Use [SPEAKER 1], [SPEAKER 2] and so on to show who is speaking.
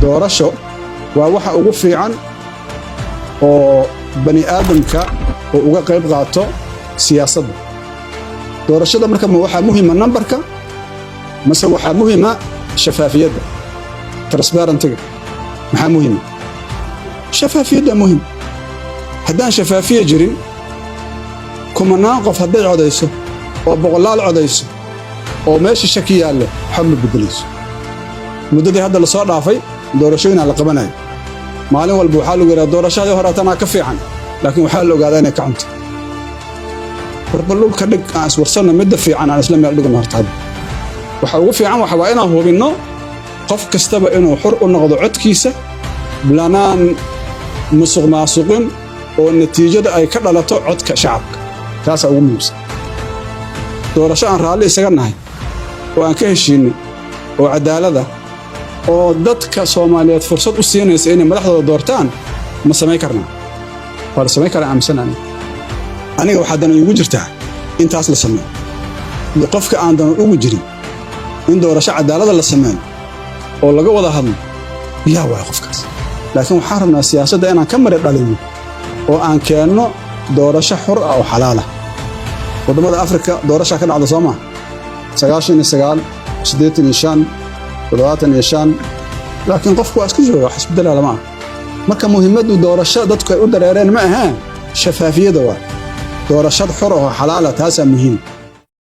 [SPEAKER 1] doorasho waa waxa ugu fiican oo bani aadamka oo uga qayb qaato siyaasadda. doorashada marka waxa muhiim ah numberka mase waxa muhiim ah shafaafiyadda transparency maxaa muhiim shafaafiyadda muhiim haddaan shafaafiye jirin kumanaan qof hadday codayso oo boqolaal codayso oo meesha shaki yaalla waxba ma bedelayso. muddadii hadda la soo dhaafay doorashooyin la qabanayo maalin walba waxaa lagu yiraahdaa doorashadii hore tana ka fiican laakiin waxaa la ogaadaa inay ka cunto warbalul ka dhig aan iswarsana midda fiican aan isla meel dhigno horta waxa ugu fiican waxa waa inaan hubinno qof kastaba inuu xor u noqdo codkiisa bilanaan musuq maasuqin oo natiijada ay ka dhalato codka shacabka taas ugu muhiimsan. doorasho aan raalli isaga nahay oo aan ka heshiinay oo cadaalada oo dadka Soomaaliyeed fursad u siinaysa inay madaxdooda doortaan ma sameey karnaa wala sameey kara aaminsanaan aniga waxa dan ugu jirtaa intaas la sameeyo qofka aan dan ugu jirin in doorasho cadaalada la sameeyo oo laga wada hadlo yaa waa qofkaas laakiin waxaan rabnaa siyaasadda inaan ka mari dhalino oo aan keenno doorasho xor ah oo xalaal ah. wadamada Afrika doorasho ka dhacda Soomaa 99 85 75 laakiin qofku waa isku jooga xisbidala lama marka muhiimadu doorasho dadku ay u dareereen ma aha shafaafiyada waa doorashada xor ah oo xalaal ah taas muhiim